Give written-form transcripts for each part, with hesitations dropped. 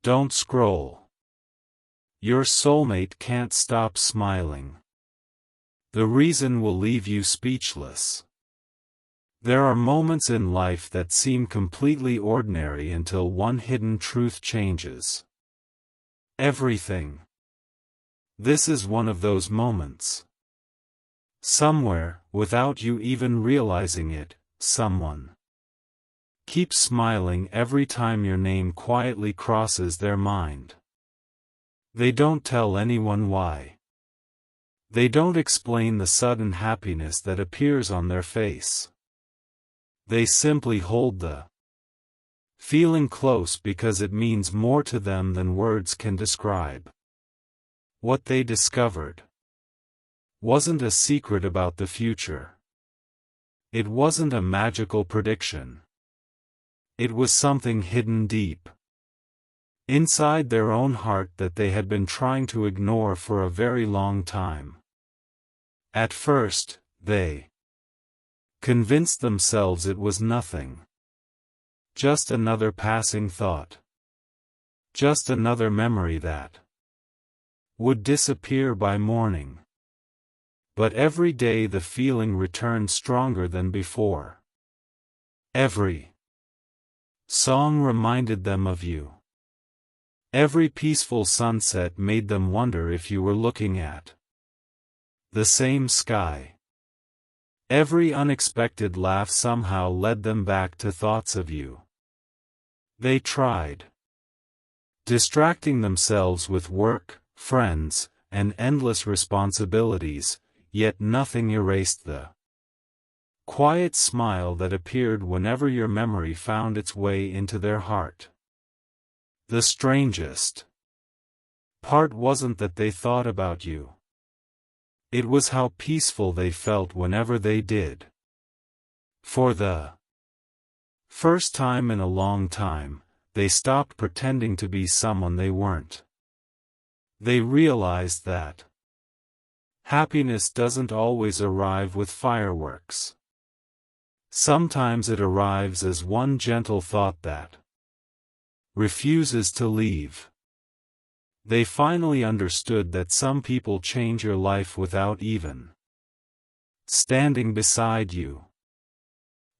Don't scroll. Your soulmate can't stop smiling. The reason will leave you speechless. There are moments in life that seem completely ordinary until one hidden truth changes everything. This is one of those moments. Somewhere, without you even realizing it, someone keeps smiling every time your name quietly crosses their mind. They don't tell anyone why. They don't explain the sudden happiness that appears on their face. They simply hold the feeling close because it means more to them than words can describe. What they discovered wasn't a secret about the future. It wasn't a magical prediction. It was something hidden deep inside their own heart that they had been trying to ignore for a very long time. At first, they convinced themselves it was nothing. Just another passing thought. Just another memory that would disappear by morning. But every day the feeling returned stronger than before. Every song reminded them of you. Every peaceful sunset made them wonder if you were looking at the same sky. Every unexpected laugh somehow led them back to thoughts of you. They tried distracting themselves with work, friends, and endless responsibilities, yet nothing erased the quiet smile that appeared whenever your memory found its way into their heart. The strangest part wasn't that they thought about you. It was how peaceful they felt whenever they did. For the first time in a long time, they stopped pretending to be someone they weren't. They realized that happiness doesn't always arrive with fireworks. Sometimes it arrives as one gentle thought that refuses to leave. They finally understood that some people change your life without even standing beside you.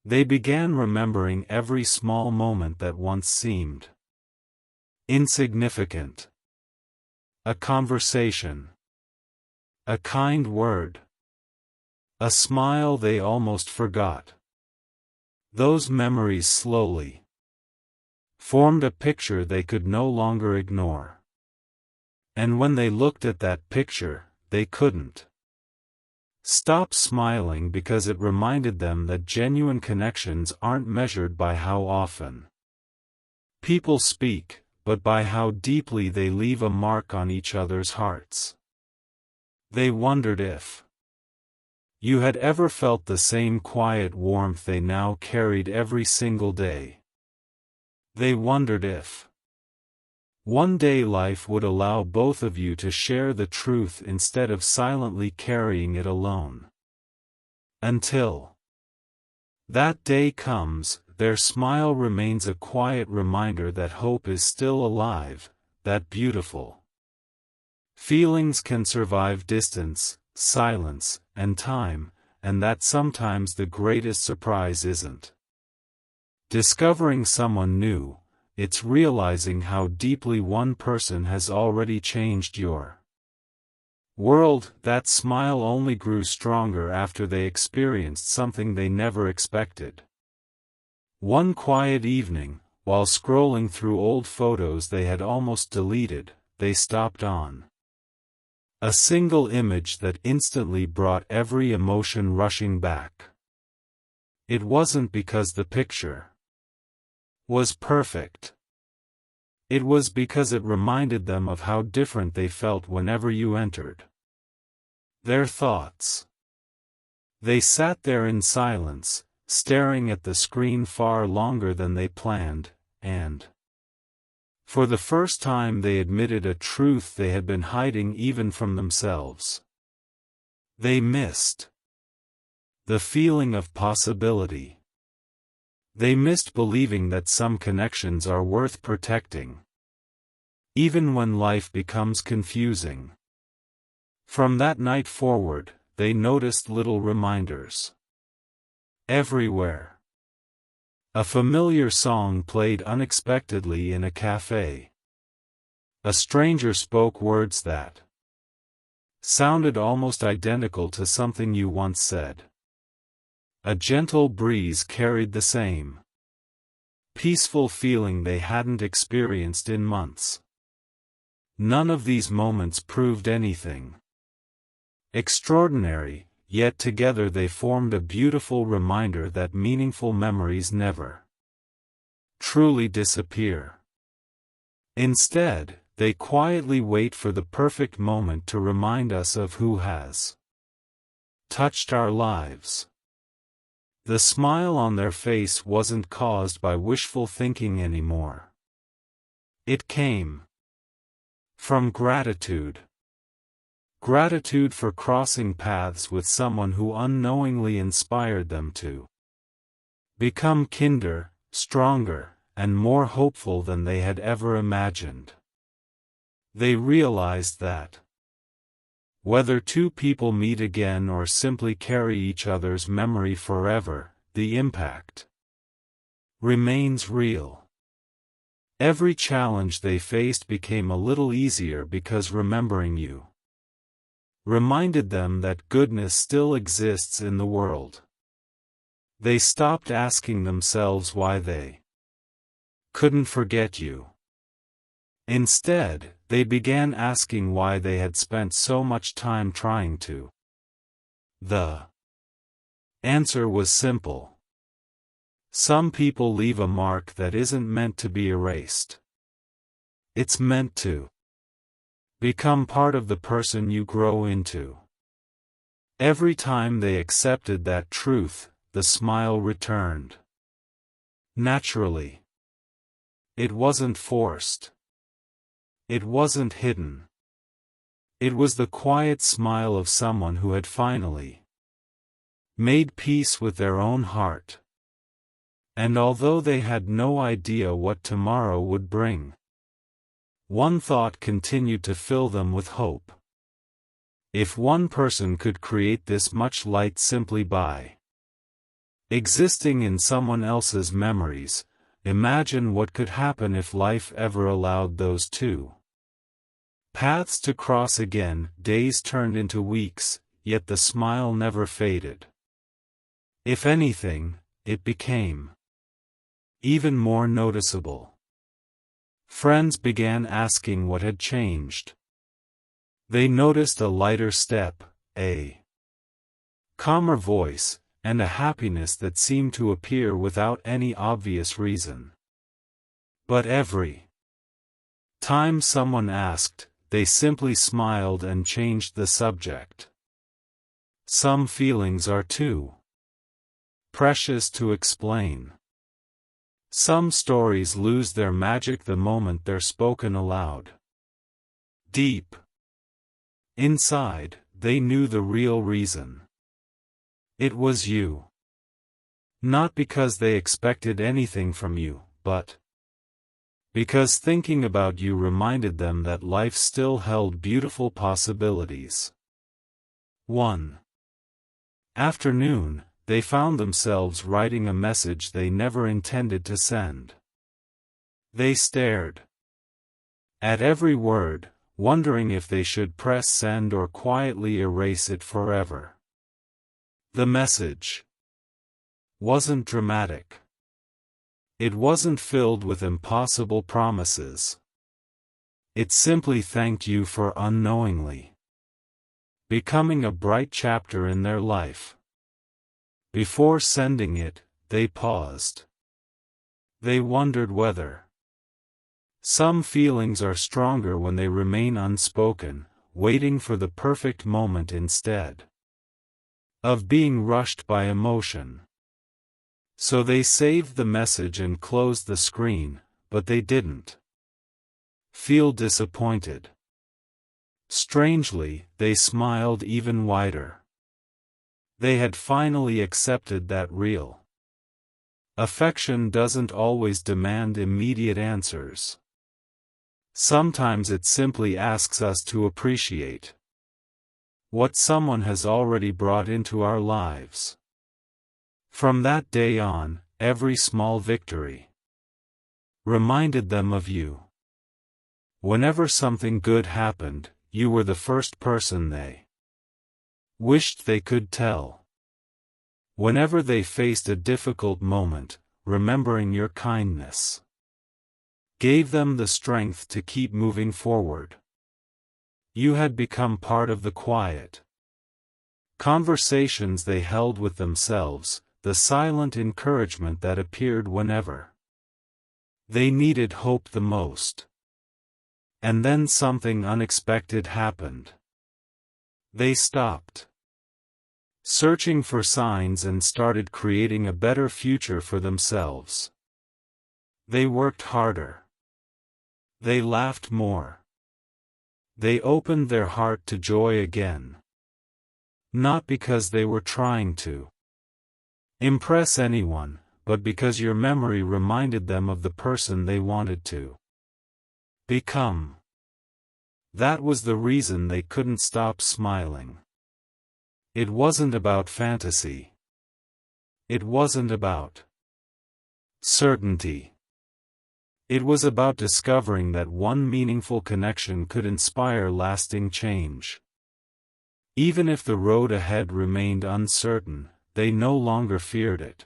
They began remembering every small moment that once seemed insignificant. A conversation, a kind word, a smile they almost forgot. Those memories slowly formed a picture they could no longer ignore. And when they looked at that picture, they couldn't stop smiling because it reminded them that genuine connections aren't measured by how often people speak, but by how deeply they leave a mark on each other's hearts. They wondered if you had ever felt the same quiet warmth they now carried every single day. They wondered if one day life would allow both of you to share the truth instead of silently carrying it alone. Until that day comes, their smile remains a quiet reminder that hope is still alive, that beautiful feelings can survive distance, silence, and time, and that sometimes the greatest surprise isn't discovering someone new. It's realizing how deeply one person has already changed your world. That smile only grew stronger after they experienced something they never expected. One quiet evening, while scrolling through old photos they had almost deleted, they stopped on a single image that instantly brought every emotion rushing back. It wasn't because the picture was perfect. It was because it reminded them of how different they felt whenever you entered their thoughts. They sat there in silence, staring at the screen far longer than they planned, and for the first time they admitted a truth they had been hiding even from themselves. They missed the feeling of possibility. They missed believing that some connections are worth protecting. even when life becomes confusing. From that night forward, they noticed little reminders. Everywhere. A familiar song played unexpectedly in a cafe. A stranger spoke words that sounded almost identical to something you once said. A gentle breeze carried the same peaceful feeling they hadn't experienced in months. None of these moments proved anything extraordinary, yet together they formed a beautiful reminder that meaningful memories never truly disappear. Instead, they quietly wait for the perfect moment to remind us of who has touched our lives. The smile on their face wasn't caused by wishful thinking anymore. It came from gratitude. Gratitude for crossing paths with someone who unknowingly inspired them to become kinder, stronger, and more hopeful than they had ever imagined. They realized that whether two people meet again or simply carry each other's memory forever, the impact remains real. Every challenge they faced became a little easier because remembering you reminded them that goodness still exists in the world. They stopped asking themselves why they couldn't forget you. Instead, they began asking why they had spent so much time trying to. The answer was simple. Some people leave a mark that isn't meant to be erased. It's meant to become part of the person you grow into. Every time they accepted that truth, the smile returned naturally. It wasn't forced. It wasn't hidden. It was the quiet smile of someone who had finally made peace with their own heart. And although they had no idea what tomorrow would bring, one thought continued to fill them with hope. If one person could create this much light simply by existing in someone else's memories, imagine what could happen if life ever allowed those two paths to cross again. Days turned into weeks, yet the smile never faded. If anything, it became even more noticeable. Friends began asking what had changed. They noticed a lighter step, a calmer voice, and a happiness that seemed to appear without any obvious reason. But every time someone asked, they simply smiled and changed the subject. Some feelings are too precious to explain. Some stories lose their magic the moment they're spoken aloud. Deep inside, they knew the real reason. It was you. Not because they expected anything from you, but because thinking about you reminded them that life still held beautiful possibilities. One afternoon, they found themselves writing a message they never intended to send. They stared at every word, wondering if they should press send or quietly erase it forever. The message wasn't dramatic. It wasn't filled with impossible promises. It simply thanked you for unknowingly becoming a bright chapter in their life. Before sending it, they paused. They wondered whether some feelings are stronger when they remain unspoken, waiting for the perfect moment instead of being rushed by emotion. So they saved the message and closed the screen, but they didn't feel disappointed. Strangely, they smiled even wider. They had finally accepted that real affection doesn't always demand immediate answers. Sometimes it simply asks us to appreciate what someone has already brought into our lives. From that day on, every small victory reminded them of you. Whenever something good happened, you were the first person they wished they could tell. Whenever they faced a difficult moment, remembering your kindness gave them the strength to keep moving forward. You had become part of the quiet conversations they held with themselves, the silent encouragement that appeared whenever they needed hope the most. And then something unexpected happened. They stopped searching for signs and started creating a better future for themselves. They worked harder. They laughed more. They opened their heart to joy again. Not because they were trying to impress anyone, but because your memory reminded them of the person they wanted to become. That was the reason they couldn't stop smiling. It wasn't about fantasy. It wasn't about certainty. It was about discovering that one meaningful connection could inspire lasting change. Even if the road ahead remained uncertain, they no longer feared it.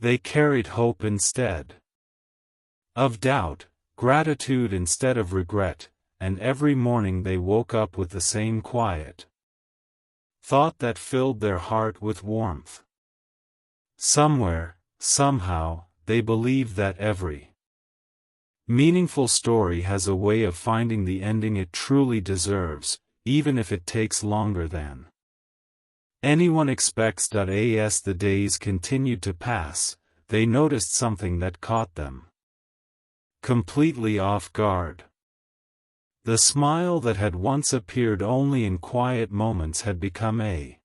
They carried hope instead of doubt, gratitude instead of regret, and every morning they woke up with the same quiet thought that filled their heart with warmth. Somewhere, somehow, they believed that every meaningful story has a way of finding the ending it truly deserves, even if it takes longer than anyone expects. As the days continued to pass, they noticed something that caught them completely off guard. The smile that had once appeared only in quiet moments had become a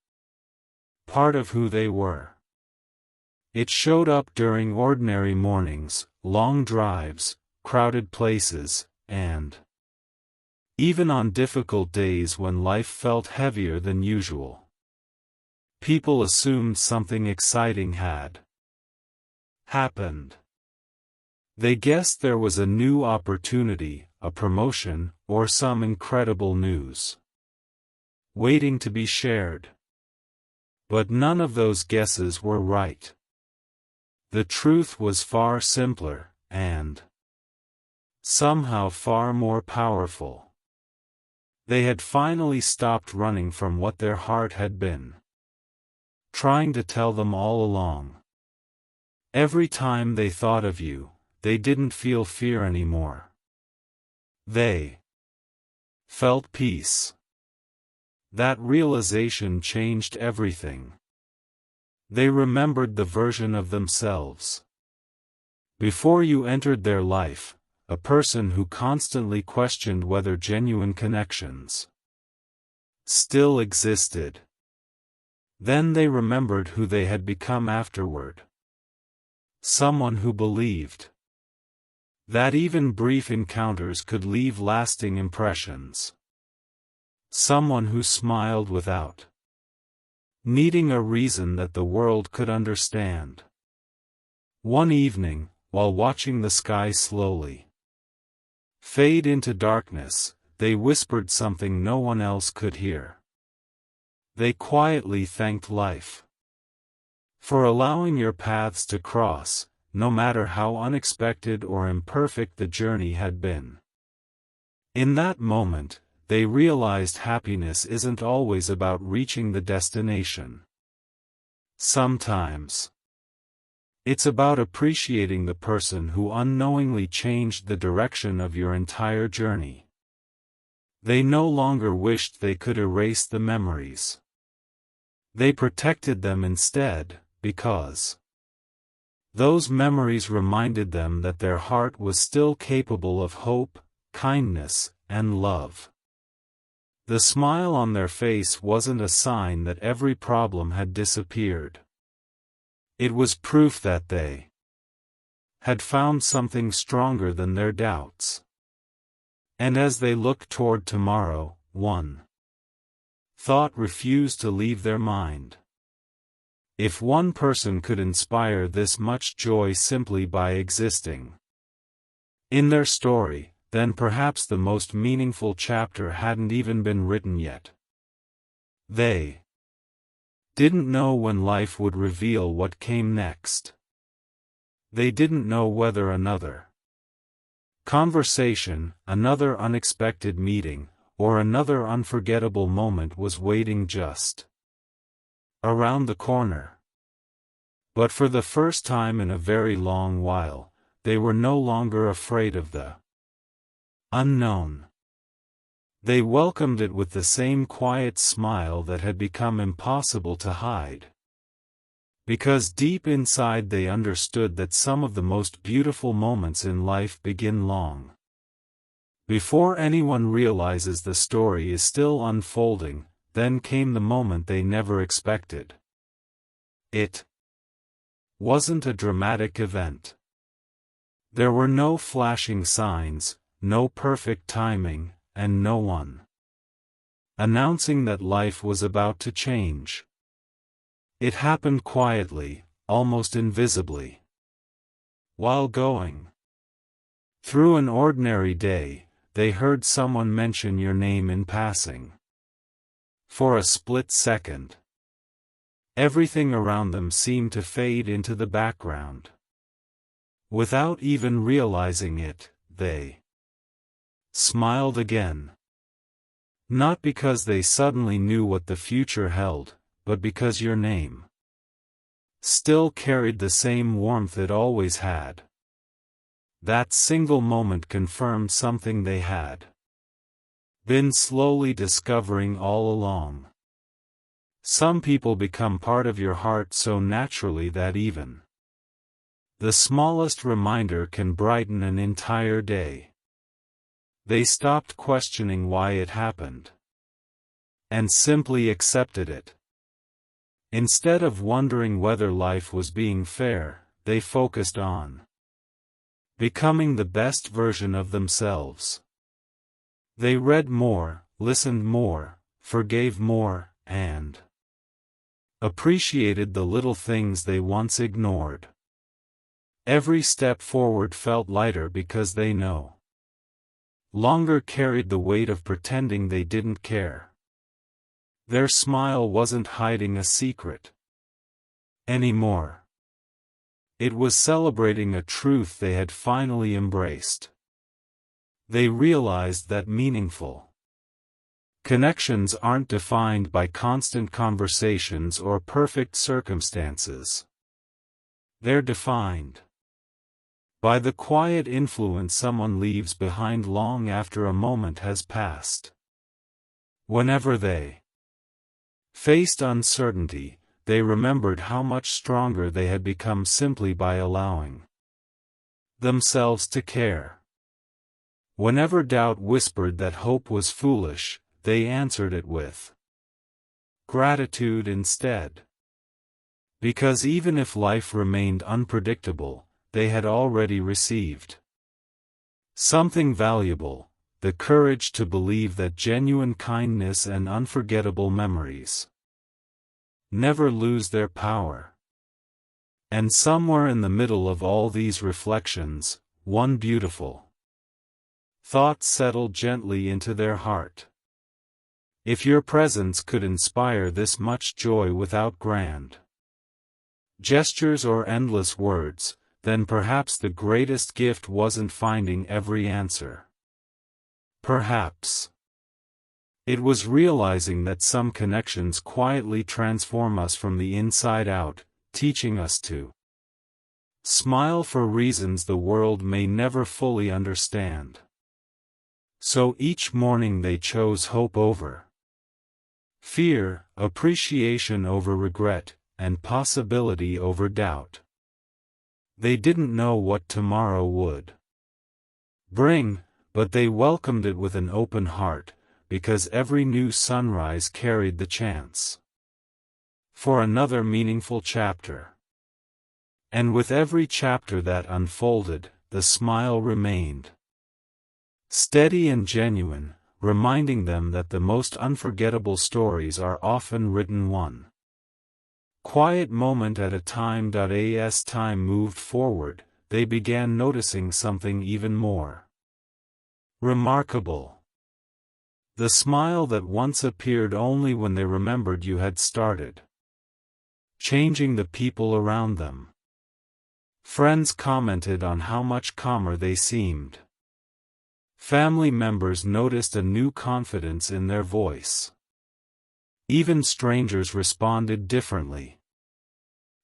part of who they were. It showed up during ordinary mornings, long drives, crowded places, and even on difficult days when life felt heavier than usual. People assumed something exciting had happened. They guessed there was a new opportunity, a promotion, or some incredible news waiting to be shared. But none of those guesses were right. The truth was far simpler, and somehow far more powerful. They had finally stopped running from what their heart had been trying to tell them all along. Every time they thought of you, they didn't feel fear anymore. They felt peace. That realization changed everything. They remembered the version of themselves before you entered their life, a person who constantly questioned whether genuine connections still existed. Then they remembered who they had become afterward. Someone who believed that even brief encounters could leave lasting impressions. Someone who smiled without needing a reason that the world could understand. One evening, while watching the sky slowly fade into darkness, they whispered something no one else could hear. They quietly thanked life for allowing your paths to cross, no matter how unexpected or imperfect the journey had been. In that moment, they realized happiness isn't always about reaching the destination. Sometimes it's about appreciating the person who unknowingly changed the direction of your entire journey. They no longer wished they could erase the memories. They protected them instead, because those memories reminded them that their heart was still capable of hope, kindness, and love. The smile on their face wasn't a sign that every problem had disappeared. It was proof that they had found something stronger than their doubts. And as they looked toward tomorrow, one thought refused to leave their mind. If one person could inspire this much joy simply by existing in their story, then perhaps the most meaningful chapter hadn't even been written yet. They didn't know when life would reveal what came next. They didn't know whether another conversation, another unexpected meeting, or another unforgettable moment was waiting just around the corner. But for the first time in a very long while, they were no longer afraid of the unknown. They welcomed it with the same quiet smile that had become impossible to hide. Because deep inside they understood that some of the most beautiful moments in life begin long before anyone realizes the story is still unfolding. Then came the moment they never expected. It wasn't a dramatic event. There were no flashing signs, no perfect timing, and no one announcing that life was about to change. It happened quietly, almost invisibly. While going through an ordinary day, they heard someone mention your name in passing. For a split second, everything around them seemed to fade into the background. Without even realizing it, they smiled again. Not because they suddenly knew what the future held, but because your name still carried the same warmth it always had. That single moment confirmed something they had been slowly discovering all along. Some people become part of your heart so naturally that even the smallest reminder can brighten an entire day. They stopped questioning why it happened and simply accepted it. Instead of wondering whether life was being fair, they focused on becoming the best version of themselves. They read more, listened more, forgave more, and appreciated the little things they once ignored. Every step forward felt lighter because they no longer carried the weight of pretending they didn't care. Their smile wasn't hiding a secret anymore. It was celebrating a truth they had finally embraced. They realized that meaningful connections aren't defined by constant conversations or perfect circumstances. They're defined by the quiet influence someone leaves behind long after a moment has passed. Whenever they faced uncertainty, they remembered how much stronger they had become simply by allowing themselves to care. Whenever doubt whispered that hope was foolish, they answered it with gratitude instead. Because even if life remained unpredictable, they had already received something valuable, the courage to believe that genuine kindness and unforgettable memories never lose their power. And somewhere in the middle of all these reflections, one beautiful thought settled gently into their heart. If your presence could inspire this much joy without grand gestures or endless words, then perhaps the greatest gift wasn't finding every answer. Perhaps it was realizing that some connections quietly transform us from the inside out, teaching us to smile for reasons the world may never fully understand. So each morning they chose hope over fear, appreciation over regret, and possibility over doubt. They didn't know what tomorrow would bring, but they welcomed it with an open heart, because every new sunrise carried the chance for another meaningful chapter. And with every chapter that unfolded, the smile remained. steady and genuine, reminding them that the most unforgettable stories are often written one quiet moment at a time. As time moved forward, they began noticing something even more remarkable. The smile that once appeared only when they remembered you had started changing the people around them. Friends commented on how much calmer they seemed. Family members noticed a new confidence in their voice. Even strangers responded differently,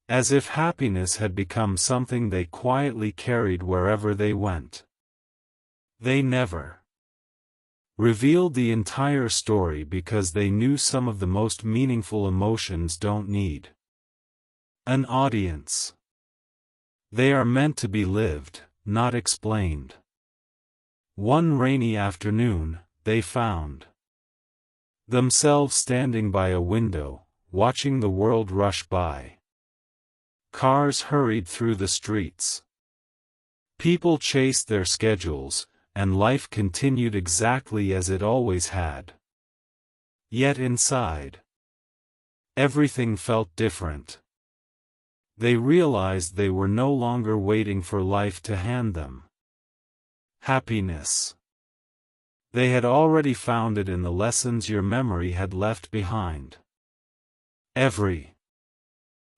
as if happiness had become something they quietly carried wherever they went. They never revealed the entire story because they knew some of the most meaningful emotions don't need an audience. They are meant to be lived, not explained. One rainy afternoon, they found themselves standing by a window, watching the world rush by. Cars hurried through the streets. People chased their schedules, and life continued exactly as it always had. Yet inside, everything felt different. They realized they were no longer waiting for life to hand them happiness. They had already found it in the lessons your memory had left behind. Every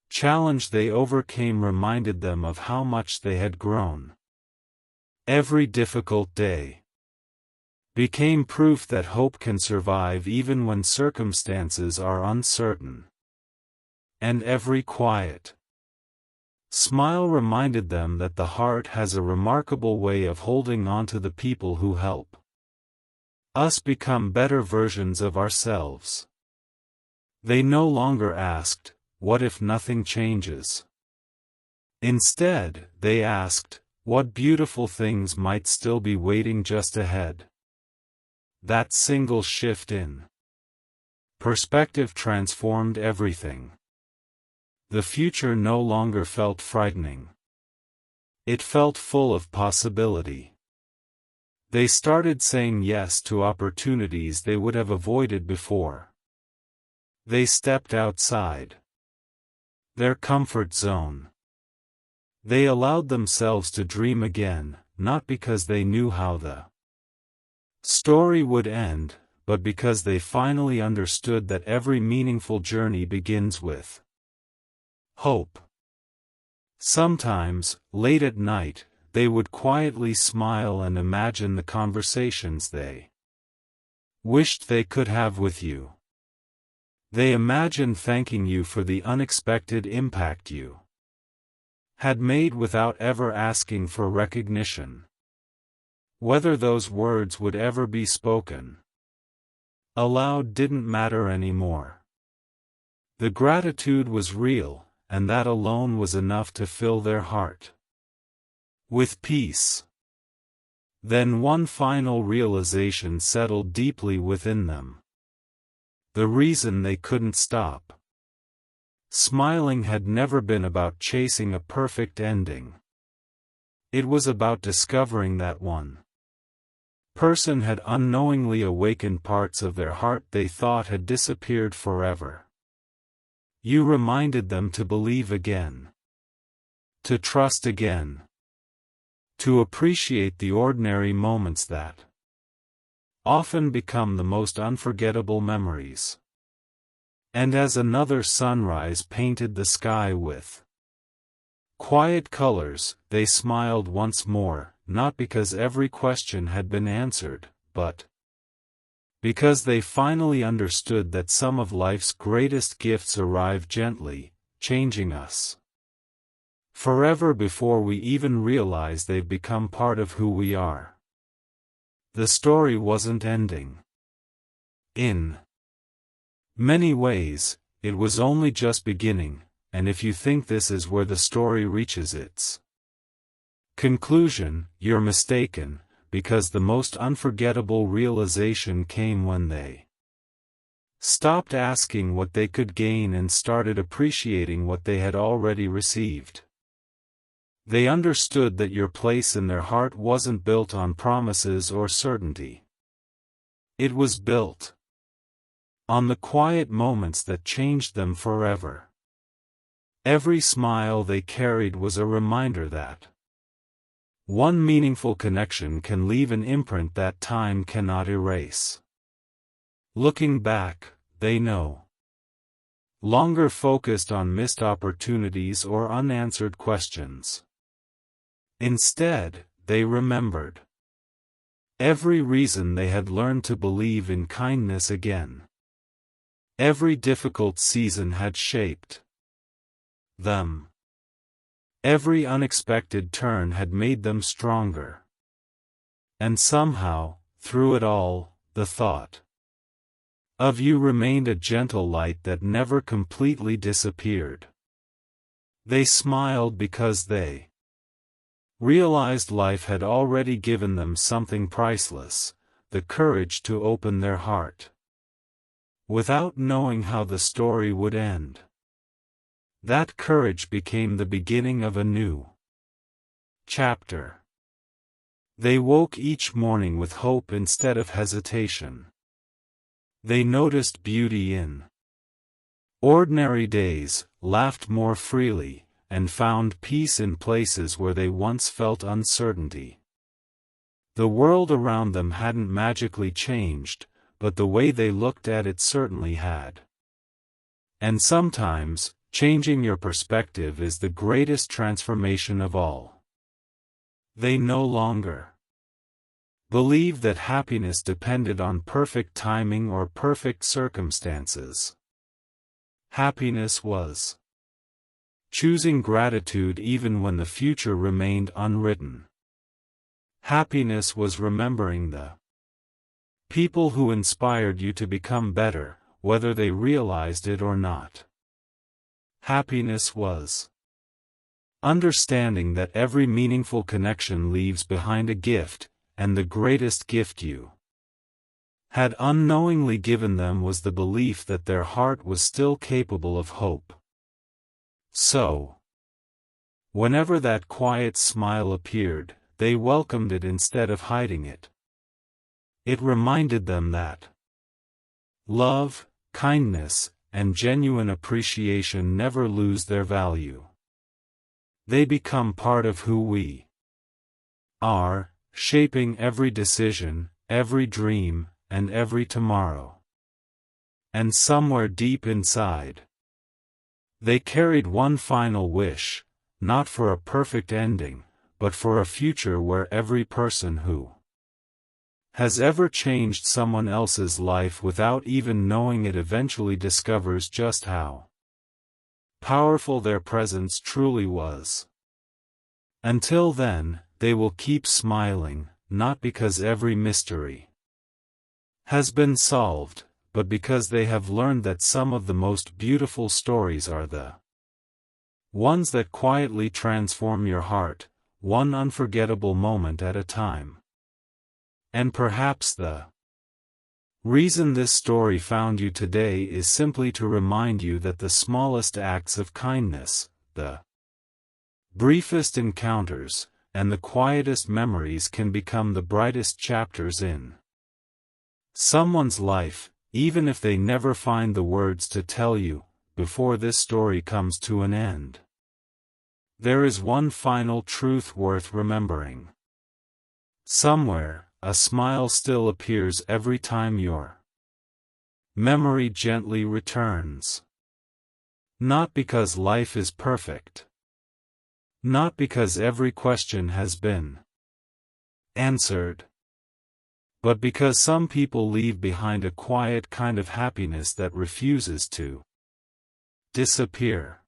challenge they overcame reminded them of how much they had grown. Every difficult day became proof that hope can survive even when circumstances are uncertain. And every quiet smile reminded them that the heart has a remarkable way of holding on to the people who help us become better versions of ourselves. They no longer asked, "What if nothing changes?" Instead, they asked, "What beautiful things might still be waiting just ahead?" That single shift in perspective transformed everything. The future no longer felt frightening. It felt full of possibility. They started saying yes to opportunities they would have avoided before. They stepped outside their comfort zone. They allowed themselves to dream again, not because they knew how the story would end, but because they finally understood that every meaningful journey begins with hope. Sometimes, late at night, they would quietly smile and imagine the conversations they wished they could have with you. They imagined thanking you for the unexpected impact you had made without ever asking for recognition. Whether those words would ever be spoken aloud didn't matter anymore. The gratitude was real, and that alone was enough to fill their heart with peace. Then one final realization settled deeply within them. The reason they couldn't stop smiling had never been about chasing a perfect ending. It was about discovering that one person had unknowingly awakened parts of their heart they thought had disappeared forever. You reminded them to believe again, to trust again, to appreciate the ordinary moments that often become the most unforgettable memories. And as another sunrise painted the sky with quiet colors, they smiled once more, not because every question had been answered, but because they finally understood that some of life's greatest gifts arrive gently, changing us forever before we even realize they've become part of who we are. The story wasn't ending. In many ways, it was only just beginning, and if you think this is where the story reaches its conclusion, you're mistaken, because the most unforgettable realization came when they stopped asking what they could gain and started appreciating what they had already received. They understood that your place in their heart wasn't built on promises or certainty. It was built on the quiet moments that changed them forever. Every smile they carried was a reminder that one meaningful connection can leave an imprint that time cannot erase. Looking back, they no longer focused on missed opportunities or unanswered questions. Instead, they remembered every reason they had learned to believe in kindness again. Every difficult season had shaped them. Every unexpected turn had made them stronger. And somehow, through it all, the thought of you remained a gentle light that never completely disappeared. They smiled because they realized life had already given them something priceless, the courage to open their heart, without knowing how the story would end. That courage became the beginning of a new chapter. They woke each morning with hope instead of hesitation. They noticed beauty in ordinary days, laughed more freely, and found peace in places where they once felt uncertainty. The world around them hadn't magically changed, but the way they looked at it certainly had. And sometimes, changing your perspective is the greatest transformation of all. They no longer believed that happiness depended on perfect timing or perfect circumstances. Happiness was choosing gratitude even when the future remained unwritten. Happiness was remembering the people who inspired you to become better, whether they realized it or not. Happiness was understanding that every meaningful connection leaves behind a gift, and the greatest gift you had unknowingly given them was the belief that their heart was still capable of hope. So, whenever that quiet smile appeared, they welcomed it instead of hiding it. It reminded them that love, kindness, and genuine appreciation never lose their value. They become part of who we are, shaping every decision, every dream, and every tomorrow. And somewhere deep inside, they carried one final wish, not for a perfect ending, but for a future where every person who has ever changed someone else's life without even knowing it eventually discovers just how powerful their presence truly was. Until then, they will keep smiling, not because every mystery has been solved, but because they have learned that some of the most beautiful stories are the ones that quietly transform your heart, one unforgettable moment at a time. And perhaps the reason this story found you today is simply to remind you that the smallest acts of kindness, the briefest encounters, and the quietest memories can become the brightest chapters in someone's life, even if they never find the words to tell you, before this story comes to an end. There is one final truth worth remembering. Somewhere, a smile still appears every time your memory gently returns. Not because life is perfect. Not because every question has been answered. But because some people leave behind a quiet kind of happiness that refuses to disappear.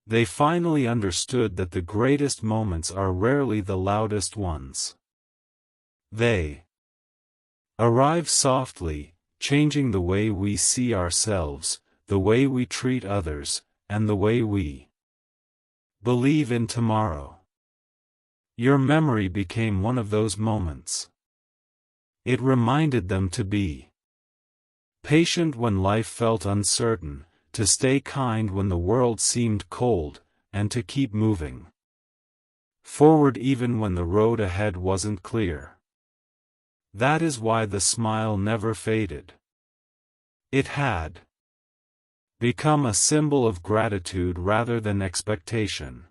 They finally understood that the greatest moments are rarely the loudest ones. They arrive softly, changing the way we see ourselves, the way we treat others, and the way we believe in tomorrow. Your memory became one of those moments. It reminded them to be patient when life felt uncertain, to stay kind when the world seemed cold, and to keep moving forward even when the road ahead wasn't clear. That is why the smile never faded. It had become a symbol of gratitude rather than expectation.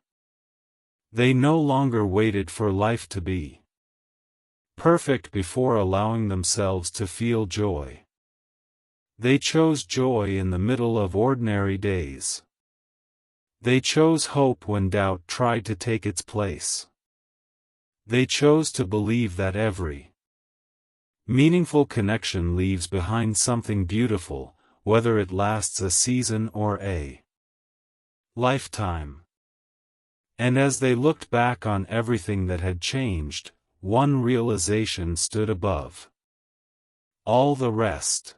They no longer waited for life to be perfect before allowing themselves to feel joy. They chose joy in the middle of ordinary days. They chose hope when doubt tried to take its place. They chose to believe that every meaningful connection leaves behind something beautiful, whether it lasts a season or a lifetime. And as they looked back on everything that had changed, one realization stood above all the rest.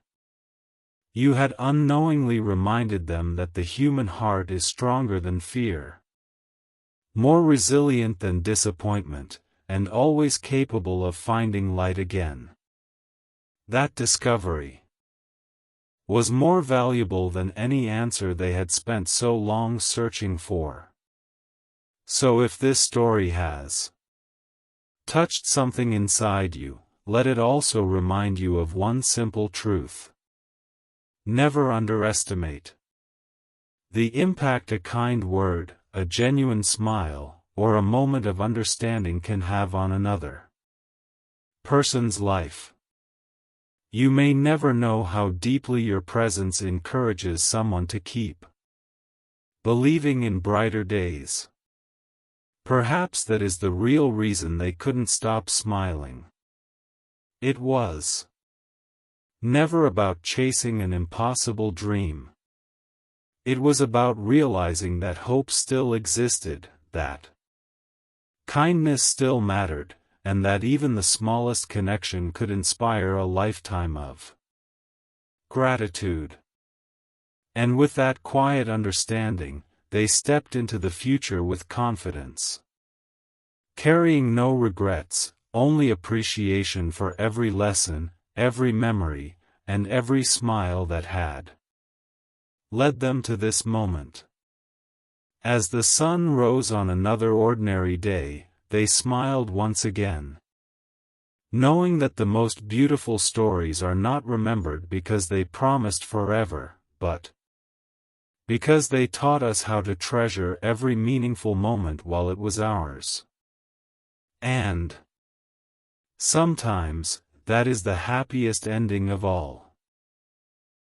You had unknowingly reminded them that the human heart is stronger than fear, more resilient than disappointment, and always capable of finding light again. That discovery was more valuable than any answer they had spent so long searching for. So if this story has touched something inside you, let it also remind you of one simple truth. Never underestimate the impact a kind word, a genuine smile, or a moment of understanding can have on another person's life. You may never know how deeply your presence encourages someone to keep believing in brighter days. Perhaps that is the real reason they couldn't stop smiling. It was never about chasing an impossible dream. It was about realizing that hope still existed, that kindness still mattered, and that even the smallest connection could inspire a lifetime of gratitude. And with that quiet understanding, they stepped into the future with confidence, carrying no regrets, only appreciation for every lesson, every memory, and every smile that had led them to this moment. As the sun rose on another ordinary day, they smiled once again, knowing that the most beautiful stories are not remembered because they promised forever, but because they taught us how to treasure every meaningful moment while it was ours. And sometimes, that is the happiest ending of all.